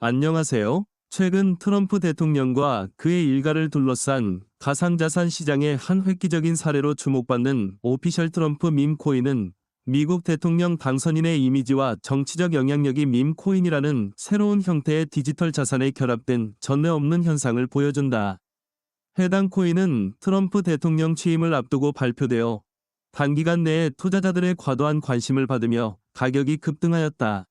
안녕하세요. 최근 트럼프 대통령과 그의 일가를 둘러싼 가상자산 시장의 한 획기적인 사례로 주목받는 오피셜 트럼프 밈 코인은 미국 대통령 당선인의 이미지와 정치적 영향력이 밈 코인이라는 새로운 형태의 디지털 자산에 결합된 전례 없는 현상을 보여준다. 해당 코인은 트럼프 대통령 취임을 앞두고 발표되어 단기간 내에 투자자들의 과도한 관심을 받으며 가격이 급등하였다.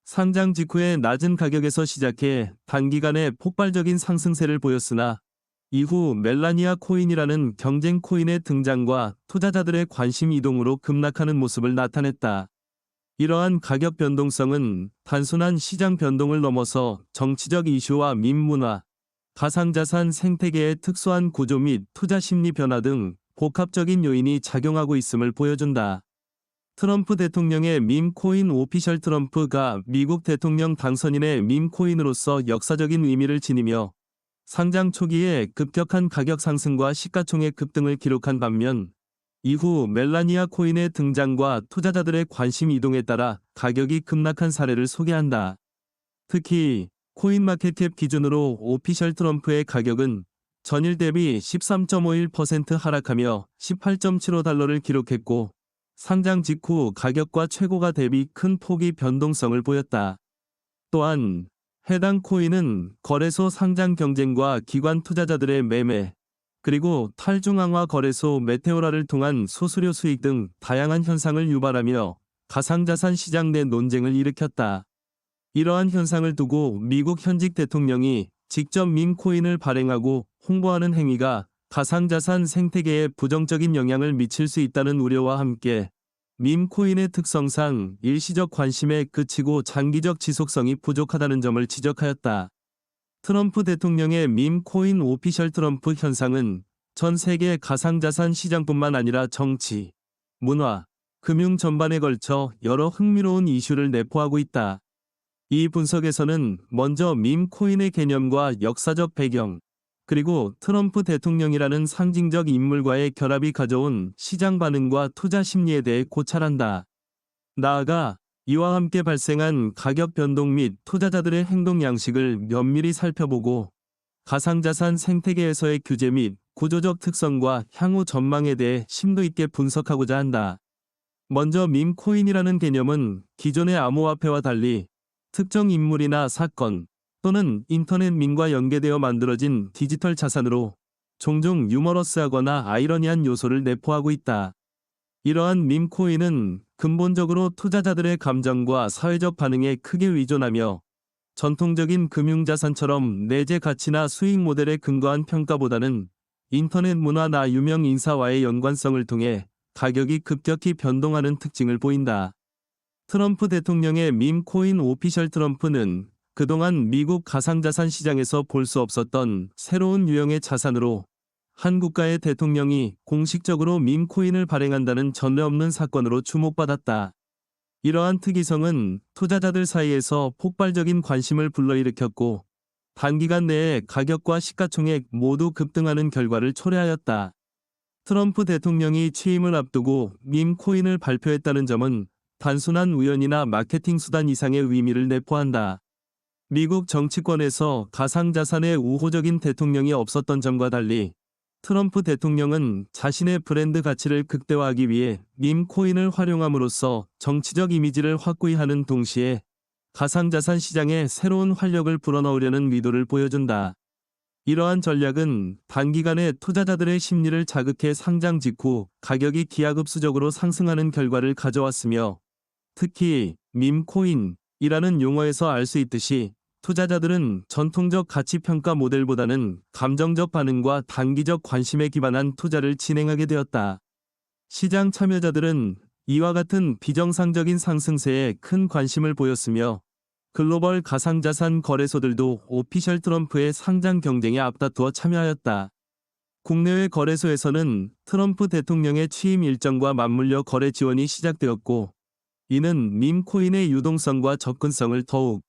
상장 직후에 낮은 가격에서 시작해 단기간에 폭발적인 상승세를 보였으나 이후 멜라니아 코인이라는 경쟁 코인의 등장과 투자자들의 관심 이동으로 급락하는 모습을 나타냈다. 이러한 가격 변동성은 단순한 시장 변동을 넘어서 정치적 이슈와 밈 문화, 가상자산 생태계의 특수한 구조 및 투자 심리 변화 등 복합적인 요인이 작용하고 있음을 보여준다. 트럼프 대통령의 밈 코인 오피셜 트럼프가 미국 대통령 당선인의 밈 코인으로서 역사적인 의미를 지니며 상장 초기에 급격한 가격 상승과 시가총액 급등을 기록한 반면 이후 멜라니아 코인의 등장과 투자자들의 관심 이동에 따라 가격이 급락한 사례를 소개한다. 특히 코인마켓캡 기준으로 오피셜 트럼프의 가격은 전일 대비 13.51% 하락하며 18.75달러를 기록했고 상장 직후 가격과 최고가 대비 큰 폭의 변동성을 보였다. 또한 해당 코인은 거래소 상장 경쟁과 기관 투자자들의 매매, 그리고 탈중앙화 거래소 메테오라를 통한 수수료 수익 등 다양한 현상을 유발하며 가상자산 시장 내 논쟁을 일으켰다. 이러한 현상을 두고 미국 현직 대통령이 직접 밈 코인을 발행하고 홍보하는 행위가 가상자산 생태계에 부정적인 영향을 미칠 수 있다는 우려와 함께 밈 코인의 특성상 일시적 관심에 그치고 장기적 지속성이 부족하다는 점을 지적하였다. 트럼프 대통령의 밈 코인 오피셜 트럼프 현상은 전 세계 가상자산 시장뿐만 아니라 정치, 문화, 금융 전반에 걸쳐 여러 흥미로운 이슈를 내포하고 있다. 이 분석에서는 먼저 밈 코인의 개념과 역사적 배경, 그리고 트럼프 대통령이라는 상징적 인물과의 결합이 가져온 시장 반응과 투자 심리에 대해 고찰한다. 나아가 이와 함께 발생한 가격 변동 및 투자자들의 행동 양식을 면밀히 살펴보고 가상자산 생태계에서의 규제 및 구조적 특성과 향후 전망에 대해 심도 있게 분석하고자 한다. 먼저 밈 코인이라는 개념은 기존의 암호화폐와 달리 특정 인물이나 사건, 또는 인터넷 밈과 연계되어 만들어진 디지털 자산으로 종종 유머러스하거나 아이러니한 요소를 내포하고 있다. 이러한 밈 코인은 근본적으로 투자자들의 감정과 사회적 반응에 크게 의존하며 전통적인 금융자산처럼 내재 가치나 수익 모델에 근거한 평가보다는 인터넷 문화나 유명 인사와의 연관성을 통해 가격이 급격히 변동하는 특징을 보인다. 트럼프 대통령의 밈 코인 오피셜 트럼프는 그동안 미국 가상자산 시장에서 볼 수 없었던 새로운 유형의 자산으로 한 국가의 대통령이 공식적으로 밈 코인을 발행한다는 전례 없는 사건으로 주목받았다. 이러한 특이성은 투자자들 사이에서 폭발적인 관심을 불러일으켰고 단기간 내에 가격과 시가총액 모두 급등하는 결과를 초래하였다. 트럼프 대통령이 취임을 앞두고 밈 코인을 발표했다는 점은 단순한 우연이나 마케팅 수단 이상의 의미를 내포한다. 미국 정치권에서 가상자산에 우호적인 대통령이 없었던 점과 달리 트럼프 대통령은 자신의 브랜드 가치를 극대화하기 위해 밈 코인을 활용함으로써 정치적 이미지를 확고히 하는 동시에 가상자산 시장에 새로운 활력을 불어넣으려는 의도를 보여준다. 이러한 전략은 단기간에 투자자들의 심리를 자극해 상장 직후 가격이 기하급수적으로 상승하는 결과를 가져왔으며 특히 밈 코인이라는 용어에서 알 수 있듯이 투자자들은 전통적 가치평가 모델보다는 감정적 반응과 단기적 관심에 기반한 투자를 진행하게 되었다. 시장 참여자들은 이와 같은 비정상적인 상승세에 큰 관심을 보였으며 글로벌 가상자산 거래소들도 오피셜 트럼프의 상장 경쟁에 앞다투어 참여하였다. 국내외 거래소에서는 트럼프 대통령의 취임 일정과 맞물려 거래 지원이 시작되었고 이는 밈 코인의 유동성과 접근성을 더욱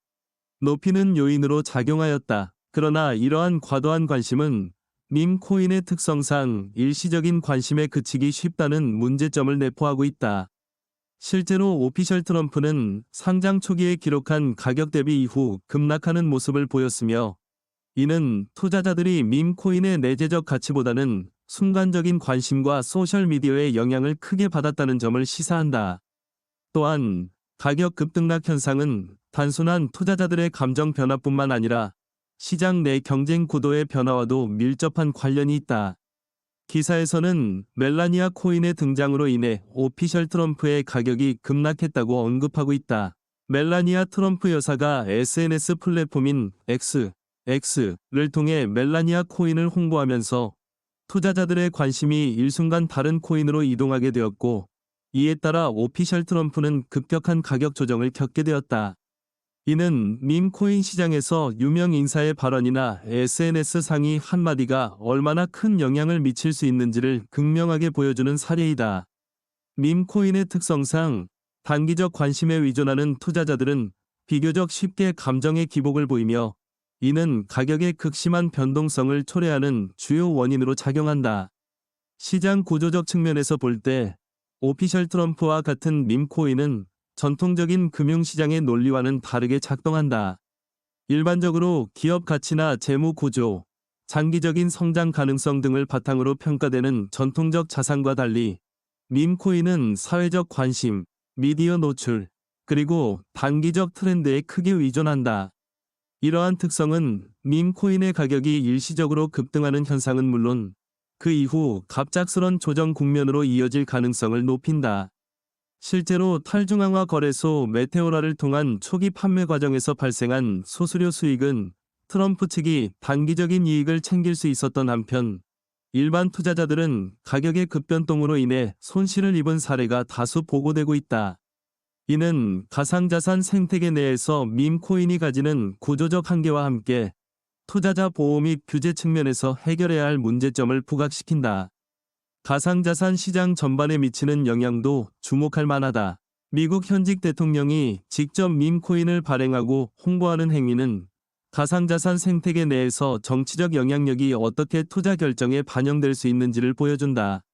높이는 요인으로 작용하였다. 그러나 이러한 과도한 관심은 밈 코인의 특성상 일시적인 관심에 그치기 쉽다는 문제점을 내포하고 있다. 실제로 오피셜 트럼프는 상장 초기에 기록한 가격 대비 이후 급락하는 모습을 보였으며, 이는 투자자들이 밈 코인의 내재적 가치보다는 순간적인 관심과 소셜미디어의 영향을 크게 받았다는 점을 시사한다. 또한 가격 급등락 현상은 단순한 투자자들의 감정 변화뿐만 아니라 시장 내 경쟁 구도의 변화와도 밀접한 관련이 있다. 기사에서는 멜라니아 코인의 등장으로 인해 오피셜 트럼프의 가격이 급락했다고 언급하고 있다. 멜라니아 트럼프 여사가 SNS 플랫폼인 X를 통해 멜라니아 코인을 홍보하면서 투자자들의 관심이 일순간 다른 코인으로 이동하게 되었고, 이에 따라 오피셜 트럼프는 급격한 가격 조정을 겪게 되었다. 이는 밈 코인 시장에서 유명 인사의 발언이나 SNS 상위 한마디가 얼마나 큰 영향을 미칠 수 있는지를 극명하게 보여주는 사례이다. 밈 코인의 특성상 단기적 관심에 의존하는 투자자들은 비교적 쉽게 감정의 기복을 보이며, 이는 가격의 극심한 변동성을 초래하는 주요 원인으로 작용한다. 시장 구조적 측면에서 볼 때 오피셜 트럼프와 같은 밈 코인은 전통적인 금융시장의 논리와는 다르게 작동한다. 일반적으로 기업 가치나 재무 구조, 장기적인 성장 가능성 등을 바탕으로 평가되는 전통적 자산과 달리 밈 코인은 사회적 관심, 미디어 노출, 그리고 단기적 트렌드에 크게 의존한다. 이러한 특성은 밈 코인의 가격이 일시적으로 급등하는 현상은 물론 그 이후 갑작스런 조정 국면으로 이어질 가능성을 높인다. 실제로 탈중앙화 거래소 메테오라를 통한 초기 판매 과정에서 발생한 수수료 수익은 트럼프 측이 단기적인 이익을 챙길 수 있었던 한편, 일반 투자자들은 가격의 급변동으로 인해 손실을 입은 사례가 다수 보고되고 있다. 이는 가상자산 생태계 내에서 밈 코인이 가지는 구조적 한계와 함께 투자자 보호 및 규제 측면에서 해결해야 할 문제점을 부각시킨다. 가상자산 시장 전반에 미치는 영향도 주목할 만하다. 미국 현직 대통령이 직접 밈 코인을 발행하고 홍보하는 행위는 가상자산 생태계 내에서 정치적 영향력이 어떻게 투자 결정에 반영될 수 있는지를 보여준다.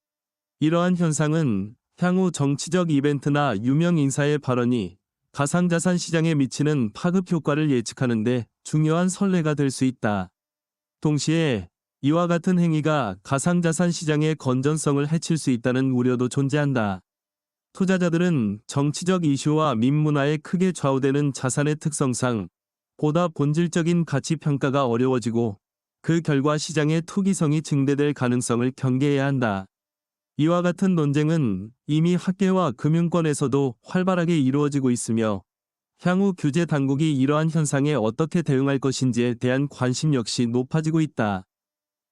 이러한 현상은 향후 정치적 이벤트나 유명 인사의 발언이 가상자산 시장에 미치는 파급 효과를 예측하는 데 중요한 선례가 될 수 있다. 동시에 이와 같은 행위가 가상자산 시장의 건전성을 해칠 수 있다는 우려도 존재한다. 투자자들은 정치적 이슈와 밈 문화에 크게 좌우되는 자산의 특성상 보다 본질적인 가치 평가가 어려워지고, 그 결과 시장의 투기성이 증대될 가능성을 경계해야 한다. 이와 같은 논쟁은 이미 학계와 금융권에서도 활발하게 이루어지고 있으며, 향후 규제 당국이 이러한 현상에 어떻게 대응할 것인지에 대한 관심 역시 높아지고 있다.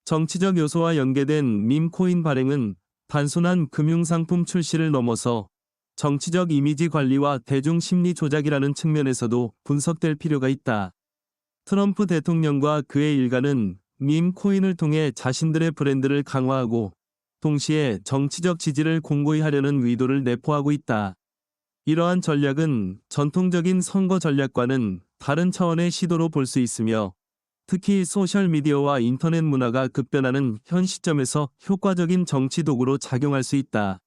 정치적 요소와 연계된 밈 코인 발행은 단순한 금융상품 출시를 넘어서 정치적 이미지 관리와 대중 심리 조작이라는 측면에서도 분석될 필요가 있다. 트럼프 대통령과 그의 일가는 밈 코인을 통해 자신들의 브랜드를 강화하고 동시에 정치적 지지를 공고히 하려는 의도를 내포하고 있다. 이러한 전략은 전통적인 선거 전략과는 다른 차원의 시도로 볼 수 있으며, 특히 소셜미디어와 인터넷 문화가 급변하는 현 시점에서 효과적인 정치 도구로 작용할 수 있다.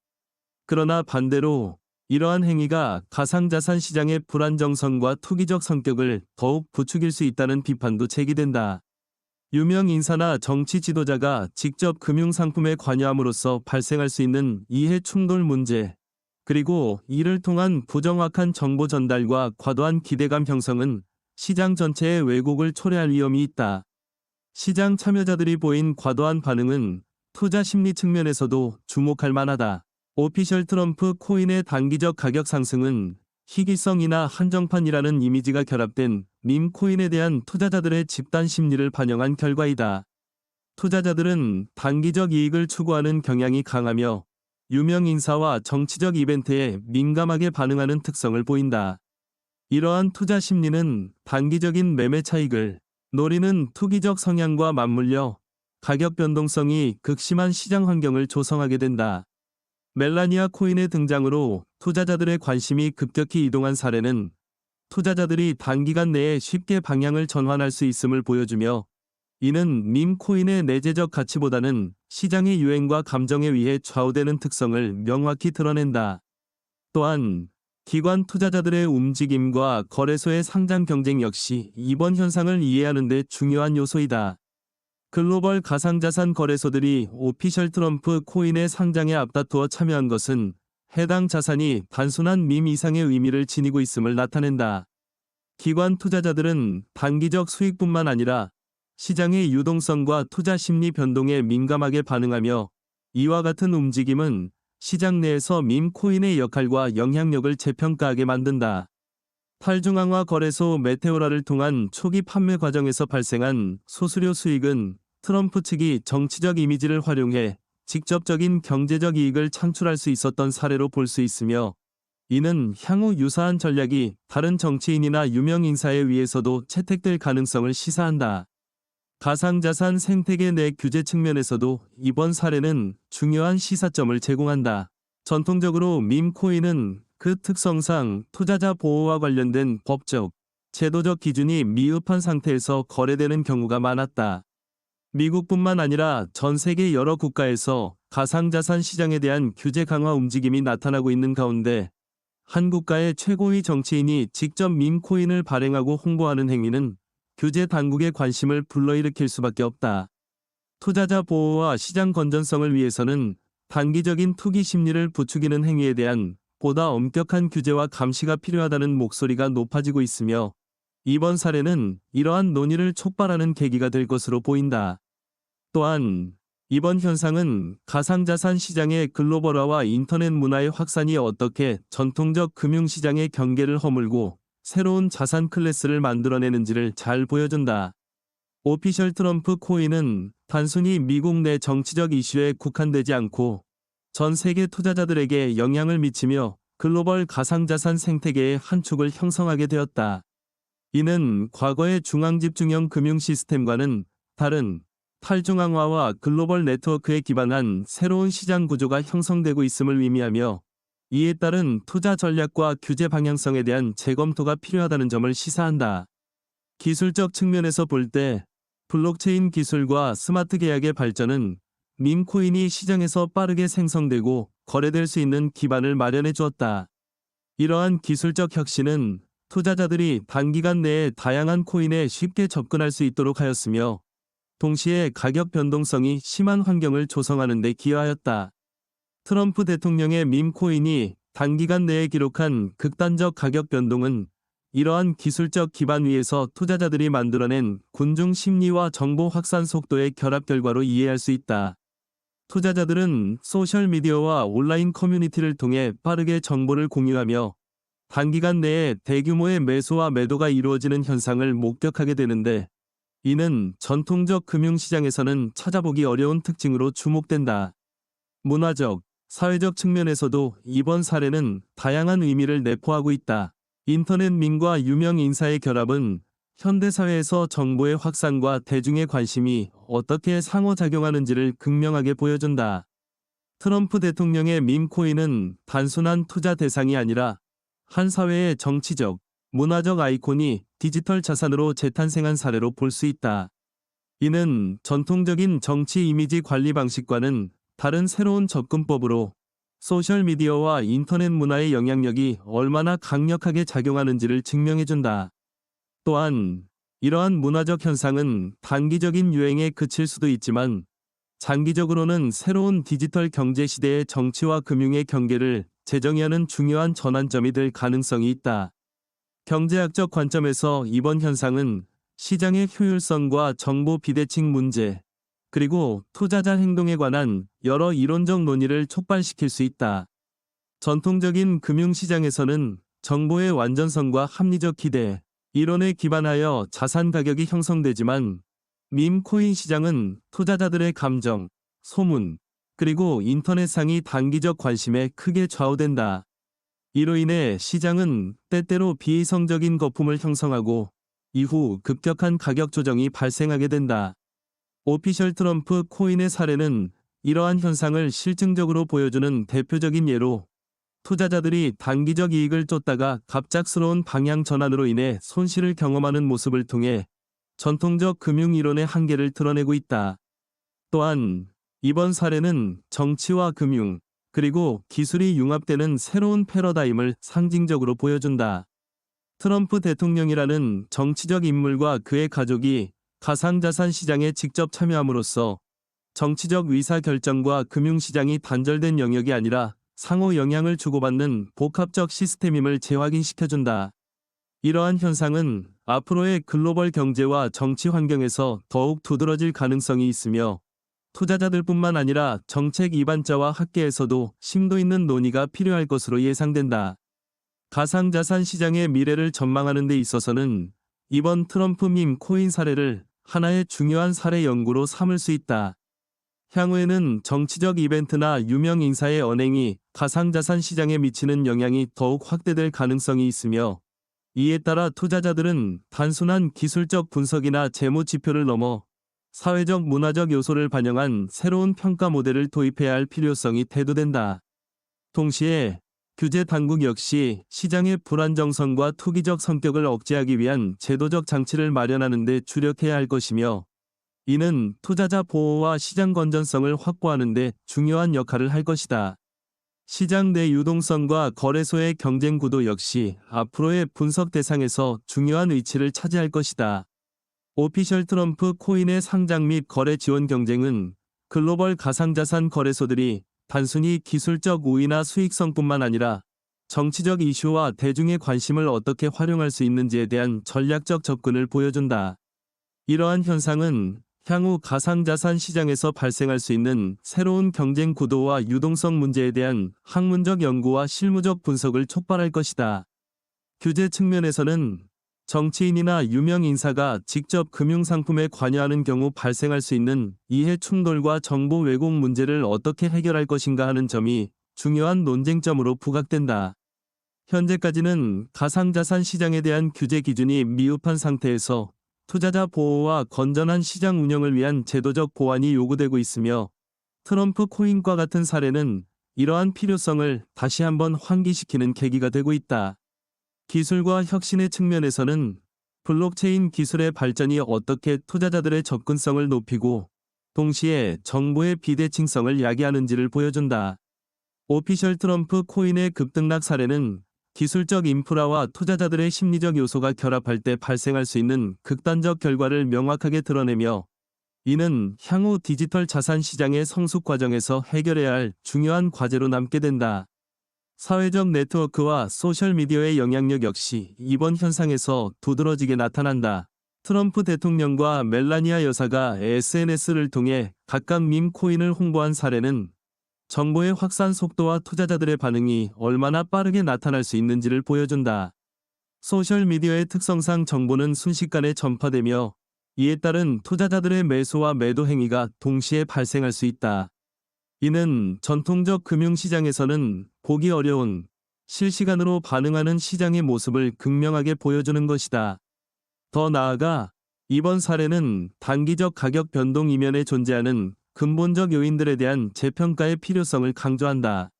그러나 반대로 이러한 행위가 가상자산 시장의 불안정성과 투기적 성격을 더욱 부추길 수 있다는 비판도 제기된다. 유명 인사나 정치 지도자가 직접 금융상품에 관여함으로써 발생할 수 있는 이해 충돌 문제, 그리고 이를 통한 부정확한 정보 전달과 과도한 기대감 형성은 시장 전체의 왜곡을 초래할 위험이 있다. 시장 참여자들이 보인 과도한 반응은 투자 심리 측면에서도 주목할 만하다. 오피셜 트럼프 코인의 단기적 가격 상승은 희귀성이나 한정판이라는 이미지가 결합된 밈 코인에 대한 투자자들의 집단 심리를 반영한 결과이다. 투자자들은 단기적 이익을 추구하는 경향이 강하며 유명 인사와 정치적 이벤트에 민감하게 반응하는 특성을 보인다. 이러한 투자 심리는 단기적인 매매 차익을 노리는 투기적 성향과 맞물려 가격 변동성이 극심한 시장 환경을 조성하게 된다. 멜라니아 코인의 등장으로 투자자들의 관심이 급격히 이동한 사례는 투자자들이 단기간 내에 쉽게 방향을 전환할 수 있음을 보여주며, 이는 밈 코인의 내재적 가치보다는 시장의 유행과 감정에 의해 좌우되는 특성을 명확히 드러낸다. 또한 기관 투자자들의 움직임과 거래소의 상장 경쟁 역시 이번 현상을 이해하는 데 중요한 요소이다. 글로벌 가상자산 거래소들이 오피셜 트럼프 코인의 상장에 앞다투어 참여한 것은 해당 자산이 단순한 밈 이상의 의미를 지니고 있음을 나타낸다. 기관 투자자들은 단기적 수익뿐만 아니라 시장의 유동성과 투자 심리 변동에 민감하게 반응하며 이와 같은 움직임은 시장 내에서 밈 코인의 역할과 영향력을 재평가하게 만든다. 탈중앙화 거래소 메테오라를 통한 초기 판매 과정에서 발생한 수수료 수익은 트럼프 측이 정치적 이미지를 활용해 직접적인 경제적 이익을 창출할 수 있었던 사례로 볼 수 있으며, 이는 향후 유사한 전략이 다른 정치인이나 유명 인사에 의해서도 채택될 가능성을 시사한다. 가상자산 생태계 내 규제 측면에서도 이번 사례는 중요한 시사점을 제공한다. 전통적으로 밈 코인은 그 특성상 투자자 보호와 관련된 법적, 제도적 기준이 미흡한 상태에서 거래되는 경우가 많았다. 미국뿐만 아니라 전 세계 여러 국가에서 가상자산 시장에 대한 규제 강화 움직임이 나타나고 있는 가운데, 한 국가의 최고위 정치인이 직접 밈 코인을 발행하고 홍보하는 행위는 규제 당국의 관심을 불러일으킬 수밖에 없다. 투자자 보호와 시장 건전성을 위해서는 단기적인 투기 심리를 부추기는 행위에 대한 보다 엄격한 규제와 감시가 필요하다는 목소리가 높아지고 있으며, 이번 사례는 이러한 논의를 촉발하는 계기가 될 것으로 보인다. 또한 이번 현상은 가상자산 시장의 글로벌화와 인터넷 문화의 확산이 어떻게 전통적 금융시장의 경계를 허물고 새로운 자산 클래스를 만들어내는지를 잘 보여준다. 오피셜 트럼프 코인은 단순히 미국 내 정치적 이슈에 국한되지 않고 전 세계 투자자들에게 영향을 미치며 글로벌 가상자산 생태계의 한 축을 형성하게 되었다. 이는 과거의 중앙집중형 금융 시스템과는 다른 탈중앙화와 글로벌 네트워크에 기반한 새로운 시장 구조가 형성되고 있음을 의미하며, 이에 따른 투자 전략과 규제 방향성에 대한 재검토가 필요하다는 점을 시사한다. 기술적 측면에서 볼 때 블록체인 기술과 스마트 계약의 발전은 밈 코인이 시장에서 빠르게 생성되고 거래될 수 있는 기반을 마련해 주었다. 이러한 기술적 혁신은 투자자들이 단기간 내에 다양한 코인에 쉽게 접근할 수 있도록 하였으며, 동시에 가격 변동성이 심한 환경을 조성하는 데 기여하였다. 트럼프 대통령의 밈 코인이 단기간 내에 기록한 극단적 가격 변동은 이러한 기술적 기반 위에서 투자자들이 만들어낸 군중 심리와 정보 확산 속도의 결합 결과로 이해할 수 있다. 투자자들은 소셜미디어와 온라인 커뮤니티를 통해 빠르게 정보를 공유하며 단기간 내에 대규모의 매수와 매도가 이루어지는 현상을 목격하게 되는데, 이는 전통적 금융시장에서는 찾아보기 어려운 특징으로 주목된다. 문화적, 사회적 측면에서도 이번 사례는 다양한 의미를 내포하고 있다. 인터넷 밈과 유명 인사의 결합은 현대사회에서 정보의 확산과 대중의 관심이 어떻게 상호작용하는지를 극명하게 보여준다. 트럼프 대통령의 밈 코인은 단순한 투자 대상이 아니라 한 사회의 정치적, 문화적 아이콘이 디지털 자산으로 재탄생한 사례로 볼 수 있다. 이는 전통적인 정치 이미지 관리 방식과는 다른 새로운 접근법으로 소셜미디어와 인터넷 문화의 영향력이 얼마나 강력하게 작용하는지를 증명해준다. 또한 이러한 문화적 현상은 단기적인 유행에 그칠 수도 있지만, 장기적으로는 새로운 디지털 경제 시대의 정치와 금융의 경계를 재정의하는 중요한 전환점이 될 가능성이 있다. 경제학적 관점에서 이번 현상은 시장의 효율성과 정보 비대칭 문제, 그리고 투자자 행동에 관한 여러 이론적 논의를 촉발시킬 수 있다. 전통적인 금융시장에서는 정보의 완전성과 합리적 기대, 이론에 기반하여 자산 가격이 형성되지만, 밈 코인 시장은 투자자들의 감정, 소문, 그리고 인터넷상의 단기적 관심에 크게 좌우된다. 이로 인해 시장은 때때로 비이성적인 거품을 형성하고 이후 급격한 가격 조정이 발생하게 된다. 오피셜 트럼프 코인의 사례는 이러한 현상을 실증적으로 보여주는 대표적인 예로, 투자자들이 단기적 이익을 쫓다가 갑작스러운 방향 전환으로 인해 손실을 경험하는 모습을 통해 전통적 금융 이론의 한계를 드러내고 있다. 또한 이번 사례는 정치와 금융, 그리고 기술이 융합되는 새로운 패러다임을 상징적으로 보여준다. 트럼프 대통령이라는 정치적 인물과 그의 가족이 가상자산 시장에 직접 참여함으로써 정치적 의사결정과 금융시장이 단절된 영역이 아니라 상호 영향을 주고받는 복합적 시스템임을 재확인시켜준다. 이러한 현상은 앞으로의 글로벌 경제와 정치 환경에서 더욱 두드러질 가능성이 있으며 투자자들뿐만 아니라 정책 이반자와 학계에서도 심도 있는 논의가 필요할 것으로 예상된다. 가상자산 시장의 미래를 전망하는 데 있어서는 이번 트럼프 밈 코인 사례를 하나의 중요한 사례 연구로 삼을 수 있다. 향후에는 정치적 이벤트나 유명 인사의 언행이 가상자산 시장에 미치는 영향이 더욱 확대될 가능성이 있으며 이에 따라 투자자들은 단순한 기술적 분석이나 재무 지표를 넘어 사회적 문화적 요소를 반영한 새로운 평가 모델을 도입해야 할 필요성이 대두된다. 동시에 규제 당국 역시 시장의 불안정성과 투기적 성격을 억제하기 위한 제도적 장치를 마련하는 데 주력해야 할 것이며 이는 투자자 보호와 시장 건전성을 확보하는 데 중요한 역할을 할 것이다. 시장 내 유동성과 거래소의 경쟁 구도 역시 앞으로의 분석 대상에서 중요한 위치를 차지할 것이다. 오피셜 트럼프 코인의 상장 및 거래 지원 경쟁은 글로벌 가상자산 거래소들이 단순히 기술적 우위나 수익성뿐만 아니라 정치적 이슈와 대중의 관심을 어떻게 활용할 수 있는지에 대한 전략적 접근을 보여준다. 이러한 현상은 향후 가상자산 시장에서 발생할 수 있는 새로운 경쟁 구도와 유동성 문제에 대한 학문적 연구와 실무적 분석을 촉발할 것이다. 규제 측면에서는 정치인이나 유명 인사가 직접 금융상품에 관여하는 경우 발생할 수 있는 이해 충돌과 정보 왜곡 문제를 어떻게 해결할 것인가 하는 점이 중요한 논쟁점으로 부각된다. 현재까지는 가상자산 시장에 대한 규제 기준이 미흡한 상태에서 투자자 보호와 건전한 시장 운영을 위한 제도적 보완이 요구되고 있으며 트럼프 코인과 같은 사례는 이러한 필요성을 다시 한번 환기시키는 계기가 되고 있다. 기술과 혁신의 측면에서는 블록체인 기술의 발전이 어떻게 투자자들의 접근성을 높이고 동시에 정보의 비대칭성을 야기하는지를 보여준다. 오피셜 트럼프 코인의 급등락 사례는 기술적 인프라와 투자자들의 심리적 요소가 결합할 때 발생할 수 있는 극단적 결과를 명확하게 드러내며 이는 향후 디지털 자산 시장의 성숙 과정에서 해결해야 할 중요한 과제로 남게 된다. 사회적 네트워크와 소셜미디어의 영향력 역시 이번 현상에서 두드러지게 나타난다. 트럼프 대통령과 멜라니아 여사가 SNS를 통해 각각 밈 코인을 홍보한 사례는 정보의 확산 속도와 투자자들의 반응이 얼마나 빠르게 나타날 수 있는지를 보여준다. 소셜미디어의 특성상 정보는 순식간에 전파되며 이에 따른 투자자들의 매수와 매도 행위가 동시에 발생할 수 있다. 이는 전통적 금융시장에서는 보기 어려운 실시간으로 반응하는 시장의 모습을 극명하게 보여주는 것이다. 더 나아가 이번 사례는 단기적 가격 변동 이면에 존재하는 근본적 요인들에 대한 재평가의 필요성을 강조한다.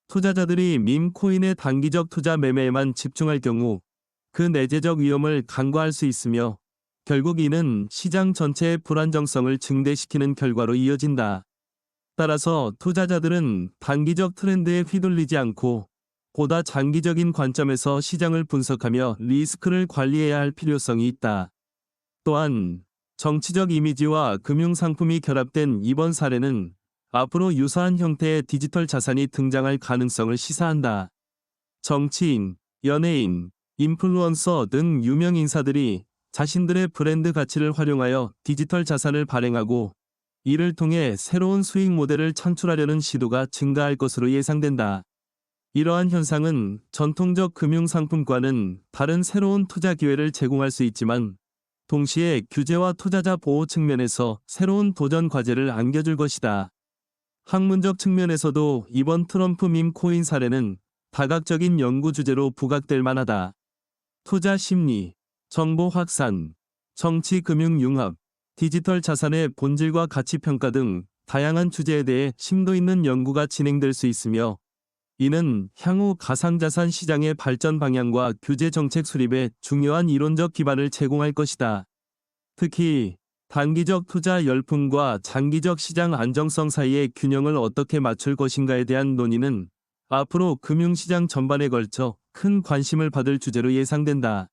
투자자들이 밈 코인의 단기적 투자 매매에만 집중할 경우 그 내재적 위험을 간과할 수 있으며 결국 이는 시장 전체의 불안정성을 증대시키는 결과로 이어진다. 따라서 투자자들은 단기적 트렌드에 휘둘리지 않고 보다 장기적인 관점에서 시장을 분석하며 리스크를 관리해야 할 필요성이 있다. 또한 정치적 이미지와 금융상품이 결합된 이번 사례는 앞으로 유사한 형태의 디지털 자산이 등장할 가능성을 시사한다. 정치인, 연예인, 인플루언서 등 유명 인사들이 자신들의 브랜드 가치를 활용하여 디지털 자산을 발행하고 이를 통해 새로운 수익 모델을 창출하려는 시도가 증가할 것으로 예상된다. 이러한 현상은 전통적 금융상품과는 다른 새로운 투자 기회를 제공할 수 있지만 동시에 규제와 투자자 보호 측면에서 새로운 도전 과제를 안겨줄 것이다. 학문적 측면에서도 이번 트럼프 밈 코인 사례는 다각적인 연구 주제로 부각될 만하다. 투자 심리, 정보 확산, 정치 금융 융합, 디지털 자산의 본질과 가치 평가 등 다양한 주제에 대해 심도 있는 연구가 진행될 수 있으며 이는 향후 가상자산 시장의 발전 방향과 규제 정책 수립에 중요한 이론적 기반을 제공할 것이다. 특히 단기적 투자 열풍과 장기적 시장 안정성 사이의 균형을 어떻게 맞출 것인가에 대한 논의는 앞으로 금융시장 전반에 걸쳐 큰 관심을 받을 주제로 예상된다.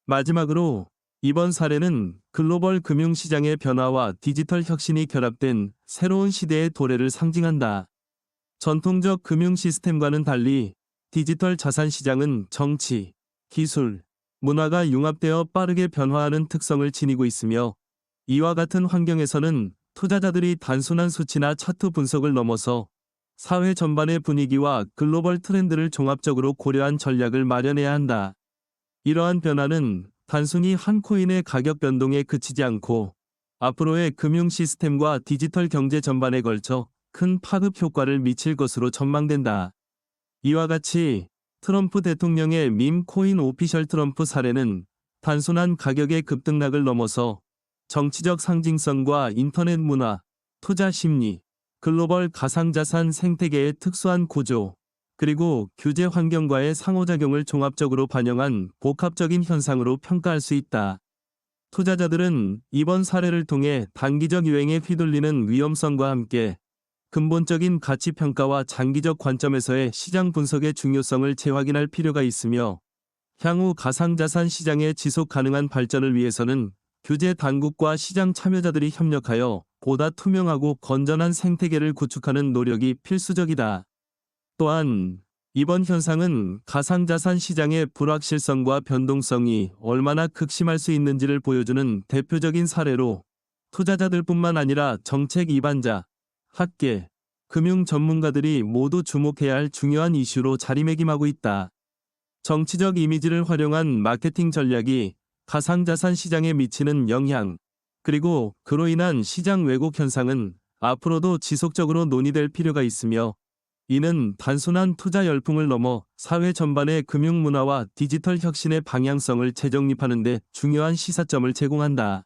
마지막으로 이번 사례는 글로벌 금융시장의 변화와 디지털 혁신이 결합된 새로운 시대의 도래를 상징한다. 전통적 금융 시스템과는 달리 디지털 자산 시장은 정치, 기술, 문화가 융합되어 빠르게 변화하는 특성을 지니고 있으며, 이와 같은 환경에서는 투자자들이 단순한 수치나 차트 분석을 넘어서 사회 전반의 분위기와 글로벌 트렌드를 종합적으로 고려한 전략을 마련해야 한다. 이러한 변화는 단순히 한 코인의 가격 변동에 그치지 않고 앞으로의 금융 시스템과 디지털 경제 전반에 걸쳐 큰 파급 효과를 미칠 것으로 전망된다. 이와 같이 트럼프 대통령의 밈 코인 오피셜 트럼프 사례는 단순한 가격의 급등락을 넘어서 정치적 상징성과 인터넷 문화, 투자 심리, 글로벌 가상자산 생태계의 특수한 구조, 그리고 규제 환경과의 상호작용을 종합적으로 반영한 복합적인 현상으로 평가할 수 있다. 투자자들은 이번 사례를 통해 단기적 유행에 휘둘리는 위험성과 함께 근본적인 가치 평가와 장기적 관점에서의 시장 분석의 중요성을 재확인할 필요가 있으며, 향후 가상자산 시장의 지속 가능한 발전을 위해서는 규제 당국과 시장 참여자들이 협력하여 보다 투명하고 건전한 생태계를 구축하는 노력이 필수적이다. 또한 이번 현상은 가상자산 시장의 불확실성과 변동성이 얼마나 극심할 수 있는지를 보여주는 대표적인 사례로, 투자자들뿐만 아니라 정책 입안자, 학계, 금융 전문가들이 모두 주목해야 할 중요한 이슈로 자리매김하고 있다. 정치적 이미지를 활용한 마케팅 전략이 가상자산 시장에 미치는 영향, 그리고 그로 인한 시장 왜곡 현상은 앞으로도 지속적으로 논의될 필요가 있으며, 이는 단순한 투자 열풍을 넘어 사회 전반의 금융 문화와 디지털 혁신의 방향성을 재정립하는 데 중요한 시사점을 제공한다.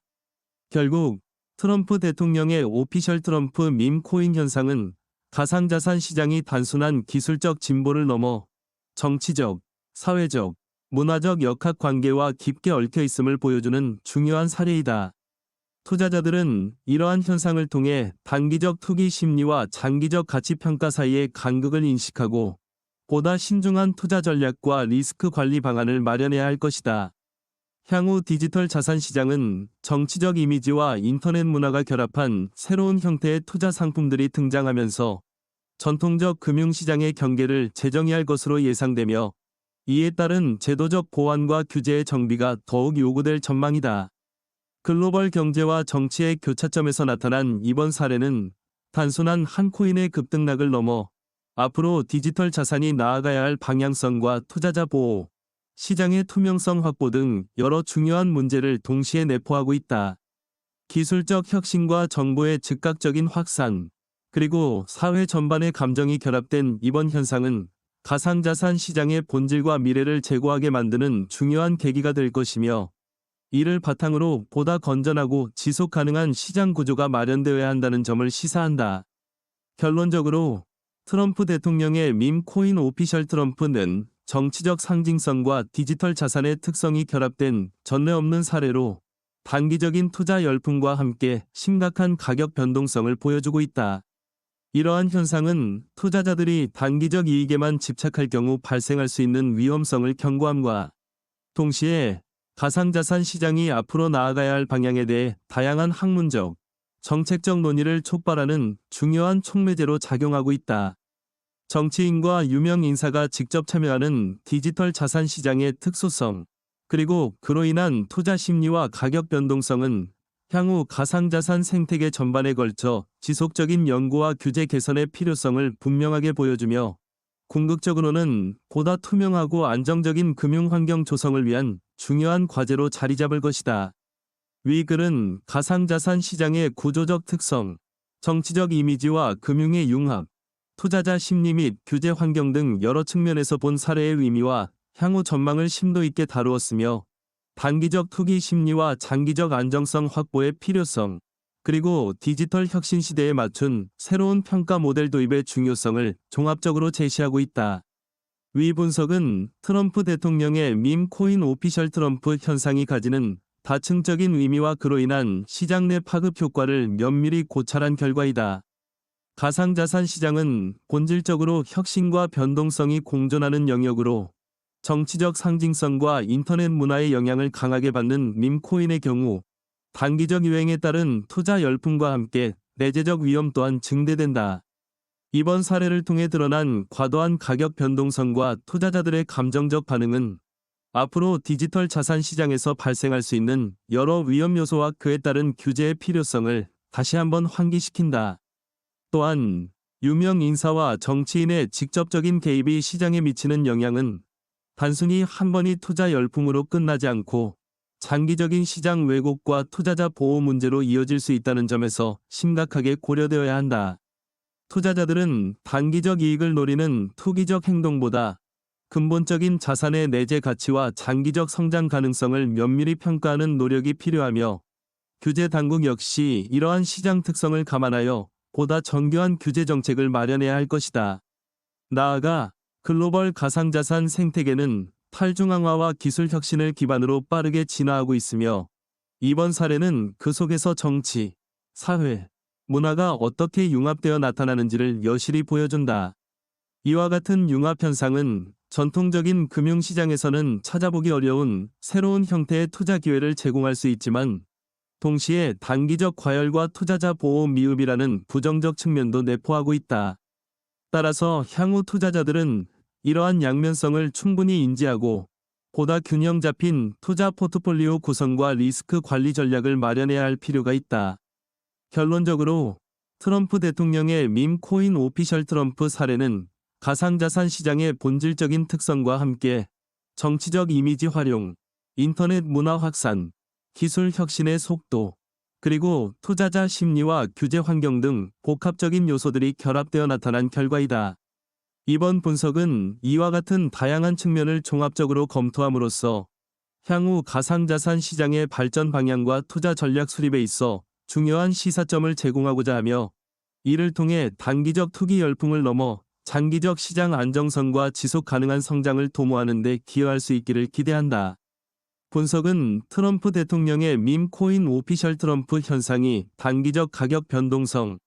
결국 트럼프 대통령의 오피셜 트럼프 밈 코인 현상은 가상자산 시장이 단순한 기술적 진보를 넘어 정치적, 사회적, 문화적 역학관계와 깊게 얽혀 있음을 보여주는 중요한 사례이다. 투자자들은 이러한 현상을 통해 단기적 투기 심리와 장기적 가치 평가 사이의 간극을 인식하고 보다 신중한 투자 전략과 리스크 관리 방안을 마련해야 할 것이다. 향후 디지털 자산 시장은 정치적 이미지와 인터넷 문화가 결합한 새로운 형태의 투자 상품들이 등장하면서 전통적 금융시장의 경계를 재정의할 것으로 예상되며, 이에 따른 제도적 보완과 규제의 정비가 더욱 요구될 전망이다. 글로벌 경제와 정치의 교차점에서 나타난 이번 사례는 단순한 한 코인의 급등락을 넘어 앞으로 디지털 자산이 나아가야 할 방향성과 투자자 보호, 시장의 투명성 확보 등 여러 중요한 문제를 동시에 내포하고 있다. 기술적 혁신과 정보의 즉각적인 확산, 그리고 사회 전반의 감정이 결합된 이번 현상은 가상자산 시장의 본질과 미래를 재고하게 만드는 중요한 계기가 될 것이며, 이를 바탕으로 보다 건전하고 지속 가능한 시장 구조가 마련되어야 한다는 점을 시사한다. 결론적으로 트럼프 대통령의 밈 코인 오피셜 트럼프는 정치적 상징성과 디지털 자산의 특성이 결합된 전례 없는 사례로, 단기적인 투자 열풍과 함께 심각한 가격 변동성을 보여주고 있다. 이러한 현상은 투자자들이 단기적 이익에만 집착할 경우 발생할 수 있는 위험성을 경고함과 동시에 가상자산 시장이 앞으로 나아가야 할 방향에 대해 다양한 학문적, 정책적 논의를 촉발하는 중요한 촉매제로 작용하고 있다. 정치인과 유명 인사가 직접 참여하는 디지털 자산 시장의 특수성, 그리고 그로 인한 투자 심리와 가격 변동성은 향후 가상자산 생태계 전반에 걸쳐 지속적인 연구와 규제 개선의 필요성을 분명하게 보여주며, 궁극적으로는 보다 투명하고 안정적인 금융 환경 조성을 위한 중요한 과제로 자리 잡을 것이다. 위 글은 가상자산 시장의 구조적 특성, 정치적 이미지와 금융의 융합, 투자자 심리 및 규제 환경 등 여러 측면에서 본 사례의 의미와 향후 전망을 심도 있게 다루었으며, 단기적 투기 심리와 장기적 안정성 확보의 필요성, 그리고 디지털 혁신 시대에 맞춘 새로운 평가 모델 도입의 중요성을 종합적으로 제시하고 있다. 위 분석은 트럼프 대통령의 밈 코인 오피셜 트럼프 현상이 가지는 다층적인 의미와 그로 인한 시장 내 파급 효과를 면밀히 고찰한 결과이다. 가상자산 시장은 본질적으로 혁신과 변동성이 공존하는 영역으로 정치적 상징성과 인터넷 문화의 영향을 강하게 받는 밈코인의 경우 단기적 유행에 따른 투자 열풍과 함께 내재적 위험 또한 증대된다. 이번 사례를 통해 드러난 과도한 가격 변동성과 투자자들의 감정적 반응은 앞으로 디지털 자산 시장에서 발생할 수 있는 여러 위험 요소와 그에 따른 규제의 필요성을 다시 한번 환기시킨다. 또한 유명 인사와 정치인의 직접적인 개입이 시장에 미치는 영향은 단순히 한 번의 투자 열풍으로 끝나지 않고 장기적인 시장 왜곡과 투자자 보호 문제로 이어질 수 있다는 점에서 심각하게 고려되어야 한다. 투자자들은 단기적 이익을 노리는 투기적 행동보다 근본적인 자산의 내재 가치와 장기적 성장 가능성을 면밀히 평가하는 노력이 필요하며 규제 당국 역시 이러한 시장 특성을 감안하여 보다 정교한 규제 정책을 마련해야 할 것이다. 나아가 글로벌 가상자산 생태계는 탈중앙화와 기술 혁신을 기반으로 빠르게 진화하고 있으며 이번 사례는 그 속에서 정치, 사회, 문화가 어떻게 융합되어 나타나는지를 여실히 보여준다. 이와 같은 융합 현상은 전통적인 금융시장에서는 찾아보기 어려운 새로운 형태의 투자 기회를 제공할 수 있지만 동시에 단기적 과열과 투자자 보호 미흡이라는 부정적 측면도 내포하고 있다. 따라서 향후 투자자들은 이러한 양면성을 충분히 인지하고 보다 균형 잡힌 투자 포트폴리오 구성과 리스크 관리 전략을 마련해야 할 필요가 있다. 결론적으로 트럼프 대통령의 밈 코인 오피셜 트럼프 사례는 가상자산 시장의 본질적인 특성과 함께 정치적 이미지 활용, 인터넷 문화 확산, 기술 혁신의 속도, 그리고 투자자 심리와 규제 환경 등 복합적인 요소들이 결합되어 나타난 결과이다. 이번 분석은 이와 같은 다양한 측면을 종합적으로 검토함으로써 향후 가상자산 시장의 발전 방향과 투자 전략 수립에 있어 중요한 시사점을 제공하고자 하며 이를 통해 단기적 투기 열풍을 넘어 장기적 시장 안정성과 지속 가능한 성장을 도모하는 데 기여할 수 있기를 기대한다. 분석은 트럼프 대통령의 밈 코인 오피셜 트럼프 현상이 단기적 가격 변동성,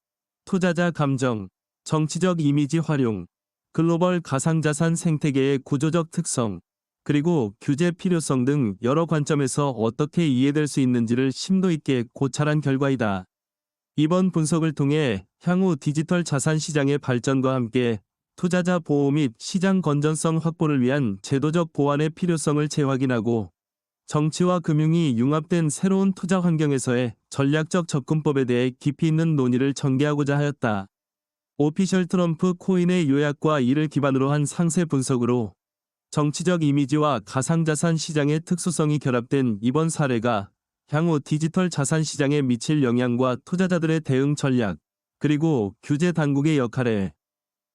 투자자 감정, 정치적 이미지 활용, 글로벌 가상자산 생태계의 구조적 특성, 그리고 규제 필요성 등 여러 관점에서 어떻게 이해될 수 있는지를 심도 있게 고찰한 결과이다. 이번 분석을 통해 향후 디지털 자산 시장의 발전과 함께 투자자 보호 및 시장 건전성 확보를 위한 제도적 보완의 필요성을 재확인하고 정치와 금융이 융합된 새로운 투자 환경에서의 전략적 접근법에 대해 깊이 있는 논의를 전개하고자 하였다. 오피셜 트럼프 코인의 요약과 이를 기반으로 한 상세 분석으로 정치적 이미지와 가상자산 시장의 특수성이 결합된 이번 사례가 향후 디지털 자산 시장에 미칠 영향과 투자자들의 대응 전략, 그리고 규제 당국의 역할에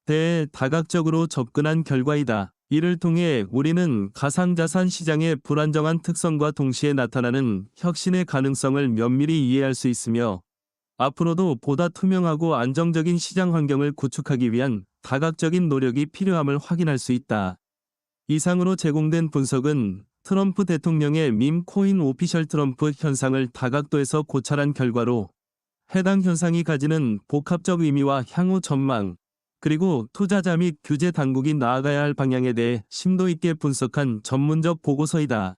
대해 다각적으로 접근한 결과이다. 이를 통해 우리는 가상자산 시장의 불안정한 특성과 동시에 나타나는 혁신의 가능성을 면밀히 이해할 수 있으며 앞으로도 보다 투명하고 안정적인 시장 환경을 구축하기 위한 다각적인 노력이 필요함을 확인할 수 있다. 이상으로 제공된 분석은 트럼프 대통령의 밈 코인 오피셜 트럼프 현상을 다각도에서 고찰한 결과로 해당 현상이 가지는 복합적 의미와 향후 전망, 그리고 투자자 및 규제 당국이 나아가야 할 방향에 대해 심도 있게 분석한 전문적 보고서이다.